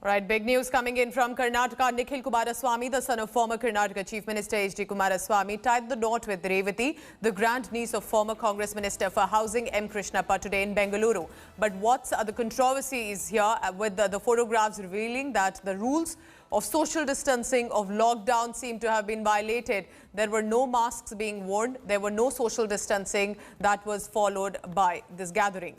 Right, big news coming in from Karnataka. Nikhil Kumaraswamy, the son of former Karnataka Chief Minister HD Kumaraswamy, tied the knot with Revathi, the grandniece of former Congress Minister for Housing M Krishnappa, today in Bengaluru. But what's the controversy is here with the photographs revealing that the rules of social distancing of lockdown seem to have been violated. There were no masks being worn. There were no social distancing that was followed by this gathering.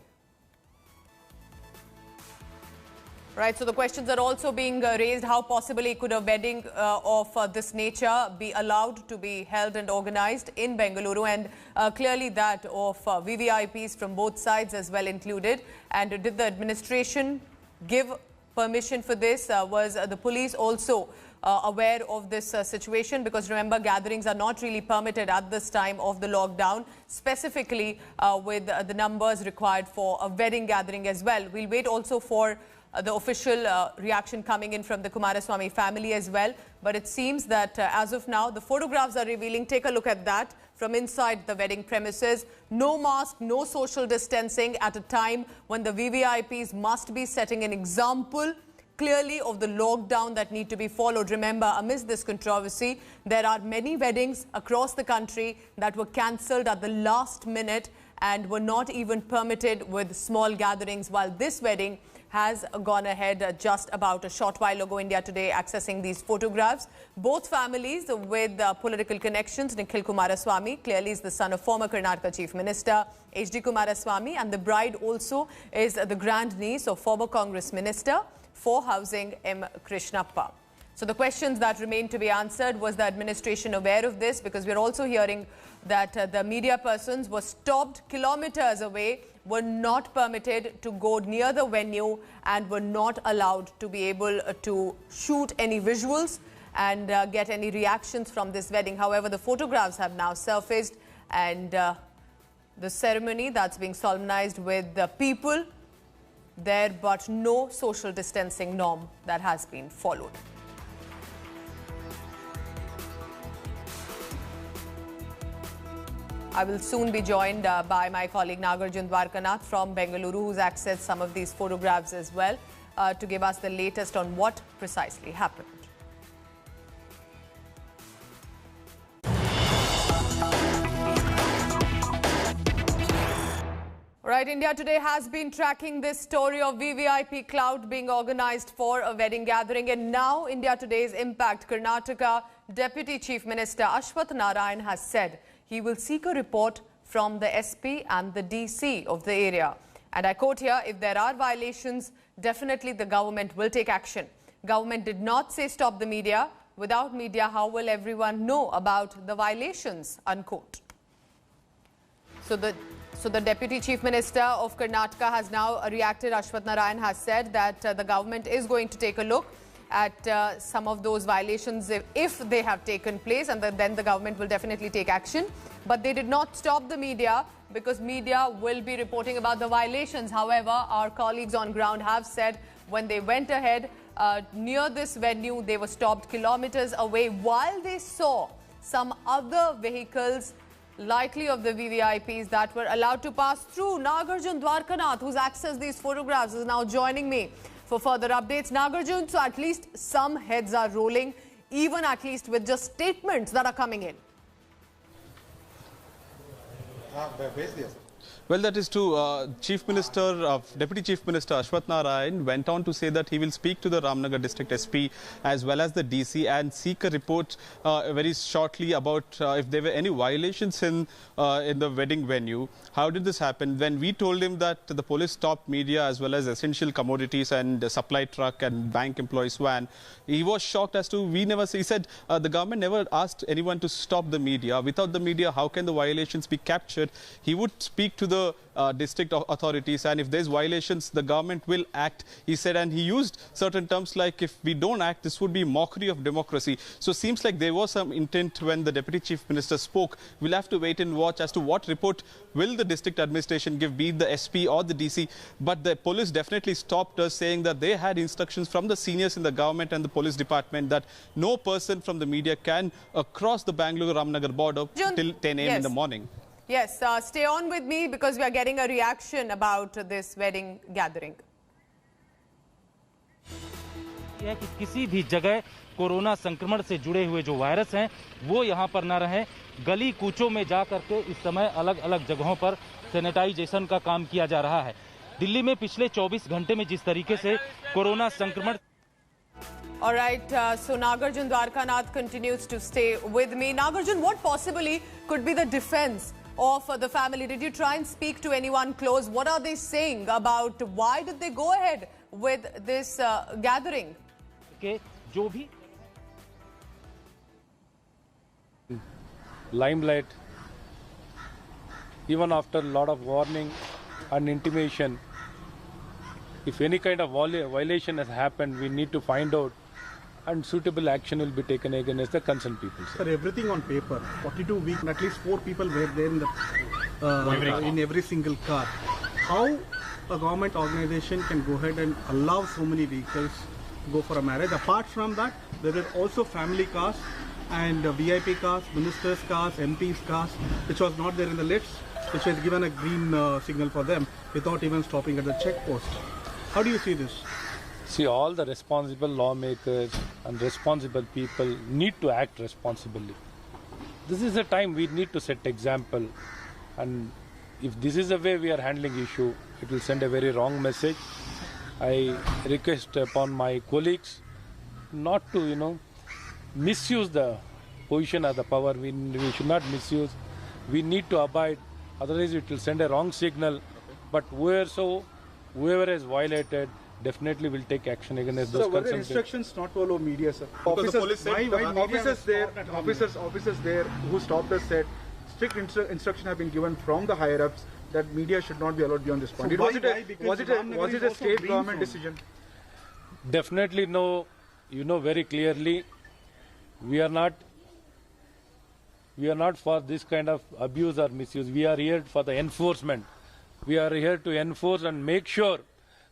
Right, so the questions are also being raised. How possibly could a wedding of this nature be allowed to be held and organized in Bengaluru, and clearly that of VVIPs from both sides as well included. And did the administration give permission for this? Was the police also aware of this situation? Because remember, gatherings are not really permitted at this time of the lockdown, specifically with the numbers required for a wedding gathering as well. We'll wait also for the official reaction coming in from the Kumaraswamy family as well. But it seems that as of now, the photographs are revealing. Take a look at that from inside the wedding premises. No mask, no social distancing at a time when the VVIPs must be setting an example clearly of the lockdown that need to be followed. Remember, amidst this controversy, there are many weddings across the country that were cancelled at the last minute and were not even permitted with small gatherings, while this wedding has gone ahead just about a short while ago. India Today accessing these photographs. Both families with political connections. Nikhil Kumaraswamy clearly is the son of former Karnataka Chief Minister HD Kumaraswamy, and the bride also is the grandniece of former Congress Minister for Housing M Krishnappa. So the questions that remain to be answered: was the administration aware of this? Because we're also hearing that the media persons were stopped kilometers away, were not permitted to go near the venue, and were not allowed to be able to shoot any visuals and get any reactions from this wedding. However, the photographs have now surfaced, and the ceremony that's being solemnized with the people there, but no social distancing norm that has been followed. I will soon be joined by my colleague Nagarjun Dwarkanath from Bengaluru, who's accessed some of these photographs as well, to give us the latest on what precisely happened. Right, India Today has been tracking this story of VVIP cloud being organized for a wedding gathering, and now India Today's Impact Karnataka Deputy Chief Minister Ashwath Narayan has said he will seek a report from the SP and the DC of the area. And I quote here, if there are violations, definitely the government will take action. Government did not say stop the media. Without media, how will everyone know about the violations? Unquote. So the Deputy Chief Minister of Karnataka has now reacted. Ashwath Narayan has said that the government is going to take a look at some of those violations if they have taken place, and then the government will definitely take action. But they did not stop the media, because media will be reporting about the violations. However, our colleagues on ground have said when they went ahead near this venue, they were stopped kilometers away while they saw some other vehicles, likely of the VVIPs, that were allowed to pass through. Nagarjun Dwarkanath, who's accessed these photographs, is now joining me for further updates. Nagarjun, so at least some heads are rolling, even at least with just statements that are coming in. Well, that is true. Deputy Chief Minister Ashwath Narayan went on to say that he will speak to the Ramnagar District SP as well as the DC and seek a report very shortly about if there were any violations in the wedding venue. How did this happen? When we told him that the police stopped media as well as essential commodities and the supply truck and bank employees van, he was shocked as to he said the government never asked anyone to stop the media. Without the media, how can the violations be captured? He would speak to the district authorities, and if there's violations, the government will act, he said. And he used certain terms like, if we don't act, this would be mockery of democracy. So it seems like there was some intent when the Deputy Chief Minister spoke. We'll have to wait and watch as to what report will the district administration give, be it the SP or the DC. But the police definitely stopped us, saying that they had instructions from the seniors in the government and the police department that no person from the media can cross the Bangalore-Ramnagar border till 10 a.m. in the morning. Yes, stay on with me because we are getting a reaction about this wedding gathering. है कि किसी भी जगह corona संक्रमण से जुड़े हुए जो वायरस हैं वो यहाँ पर न रहें। गली कूचों में जा करके इस समय अलग अलग जगहों पर सैनिटाइजेशन का काम किया जा रहा है। दिल्ली में पिछले 24 घंटे में जिस तरीके से कोरोना संक्रमण All right, so Nagarjun Dwarkanath continues to stay with me. Nagarjun, what possibly could be the defense of the family? Did you try and speak to anyone close? What are they saying about why did they go ahead with this gathering? के जो भी limelight, even after a lot of warning and intimation, if any kind of violation has happened, we need to find out and suitable action will be taken against the concerned people. Sir, everything on paper. 42 weeks, at least 4 people were there in the in every single car. How a government organization can go ahead and allow so many vehicles to go for a marriage? Apart from that, there were also family cars and VIP cars, ministers' cars, MPs' cars, which was not there in the list, which was given a green signal for them without even stopping at the checkpost. How do you see this? See, all the responsible lawmakers and responsible people need to act responsibly. This is a time we need to set example, and if this is the way we are handling issue, it will send a very wrong message. I request upon my colleagues not to, misuse the position or the power. We should not misuse. We need to abide, otherwise it will send a wrong signal. But whoever has violated, definitely will take action against those were there concerned. instructions not to allow media, sir? Officers, the police said officers there who stopped us said strict instruction have been given from the higher ups that media should not be allowed beyond this point. So was it a state government decision? Definitely no. You know very clearly, we are not for this kind of abuse or misuse. We are here for the enforcement. We are here to enforce and make sure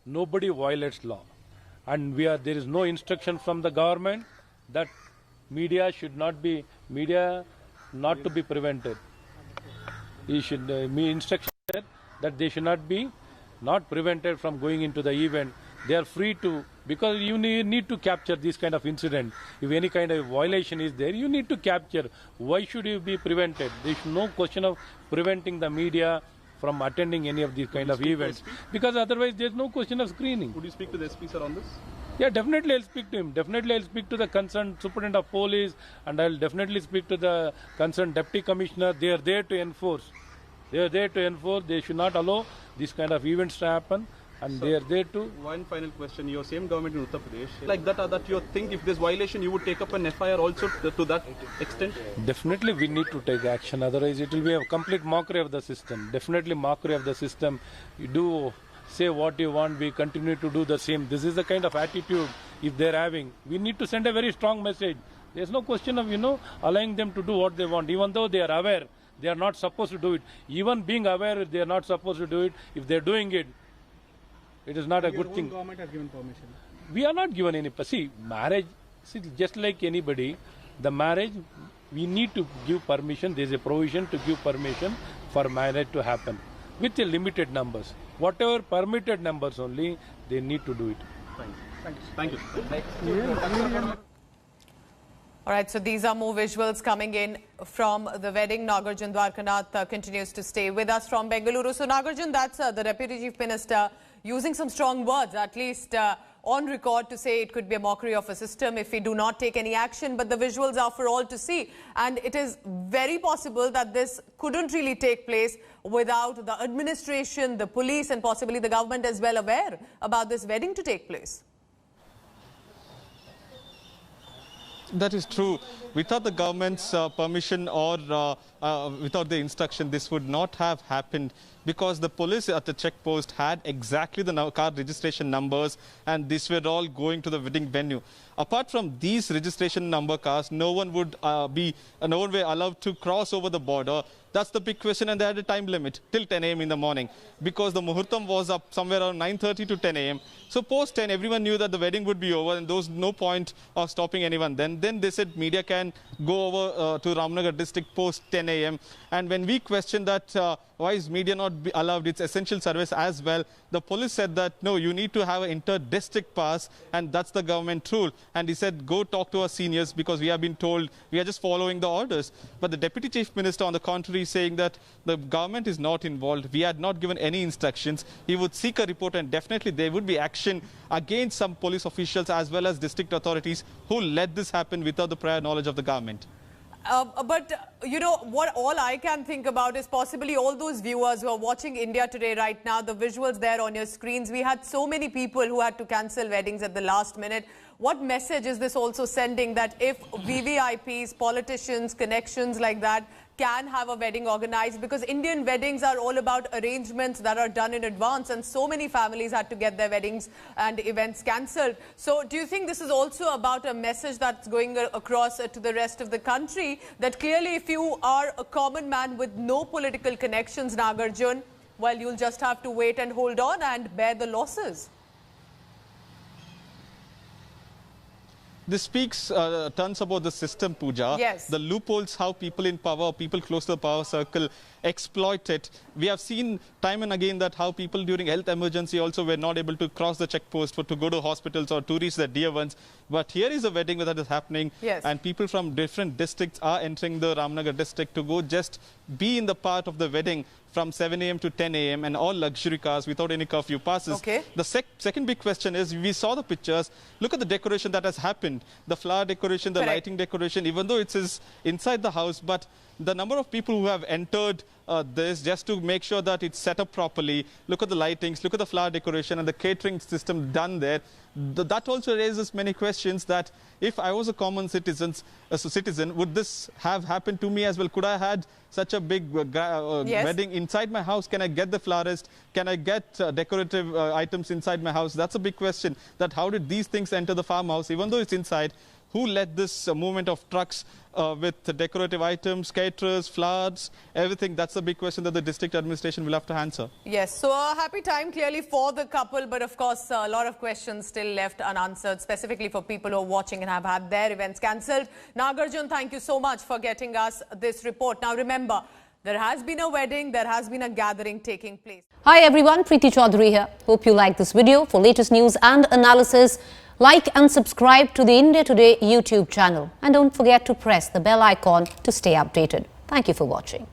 nobody violates law. And there is no instruction from the government that media not to be prevented. He should be instruction that they should not prevented from going into the event. They are free to, because you need to capture this kind of incident. If any kind of violation is there, you need to capture. Why should you be prevented? There is no question of preventing the media from attending any of these kind of events, because otherwise there is no question of screening. Would you speak to the SP, sir, on this? Yeah, definitely I'll speak to him. Definitely I'll speak to the concerned superintendent of police, and I'll definitely speak to the concerned deputy commissioner. They are there to enforce. They should not allow this kind of events to happen, and they are there to... One final question. Your same government in Uttar Pradesh, like that you think if there's violation, you would take up an FIR also to that extent? Definitely we need to take action, otherwise it will be a complete mockery of the system. Definitely mockery of the system. You do say what you want, we continue to do the same. This is the kind of attitude if they're having. We need to send a very strong message. There's no question of, allowing them to do what they want, even though they are aware. They are not supposed to do it. Even being aware they are not supposed to do it, if they're doing it, it is not a good thing. Government has given permission. We are not given any. See, marriage, just like anybody, the marriage, we need to give permission. There is a provision to give permission for marriage to happen with the limited numbers. Whatever permitted numbers only, they need to do it. Thank you. All right, so these are more visuals coming in from the wedding. Nagarjun Dwarkanath continues to stay with us from Bengaluru. So Nagarjun, that's the Deputy Chief Minister using some strong words, at least on record, to say it could be a mockery of a system if we do not take any action. But the visuals are for all to see. And it is very possible that this couldn't really take place without the administration, the police and possibly the government as well aware about this wedding to take place. That is true. Without the government's permission or without the instruction, this would not have happened, because the police at the checkpost had exactly the car registration numbers, and these were all going to the wedding venue. Apart from these registration number cars, no one would be allowed to cross over the border. That's the big question, and they had a time limit till 10 a.m. in the morning, because the muhurtam was up somewhere around 9:30 to 10 a.m. So post 10, everyone knew that the wedding would be over, and there was no point of stopping anyone. Then they said media can go over to Ramnagar district post 10 a.m. And when we questioned that, why is media not be allowed its essential service as well, the police said that, no, you need to have an inter-district pass, and that's the government rule. And he said, go talk to our seniors because we have been told we are just following the orders. But the Deputy Chief Minister, on the contrary, is saying that the government is not involved. We had not given any instructions. He would seek a report, and definitely there would be action against some police officials as well as district authorities who let this happen without the prior knowledge of the government. But, you know, what all I can think about is possibly all those viewers who are watching India Today right now, the visuals there on your screens. We had so many people who had to cancel weddings at the last minute. What message is this also sending that if VVIPs, politicians, connections like that can have a wedding organized? Because Indian weddings are all about arrangements that are done in advance, and so many families had to get their weddings and events cancelled. So do you think this is also about a message that's going across to the rest of the country, that clearly if you are a common man with no political connections, Nagarjun, well, you'll just have to wait and hold on and bear the losses? This speaks tons about the system, Pooja. Yes. The loopholes, how people in power, people close to the power circle exploit it. We have seen time and again that how people during health emergency also were not able to cross the checkpost to go to hospitals or to reach their dear ones. But here is a wedding that is happening, yes, and people from different districts are entering the Ramnagar district to go just be in the part of the wedding from 7 a.m. to 10 a.m. and all luxury cars without any curfew passes. Okay. The second big question is, we saw the pictures. Look at the decoration that has happened. The flower decoration, the Correct. lighting decoration, even though it is inside the house, but the number of people who have entered this just to make sure that it's set up properly. Look at the lightings, look at the flower decoration and the catering system done there. That also raises many questions that if I was a common citizen, would this have happened to me as well? Could I had such a big yes, wedding inside my house? Can I get the florist? Can I get decorative items inside my house? That's a big question, that how did these things enter the farmhouse, even though it's inside? Who led this movement of trucks with decorative items, caterers, flowers, everything? That's a big question that the district administration will have to answer. Yes, so a happy time clearly for the couple, but of course a lot of questions still left unanswered, specifically for people who are watching and have had their events cancelled. Nagarjun, thank you so much for getting us this report. Now remember, there has been a wedding, there has been a gathering taking place. Hi everyone, Preeti Chaudhary here. Hope you like this video. For latest news and analysis, like and subscribe to the India Today YouTube channel. And don't forget to press the bell icon to stay updated. Thank you for watching.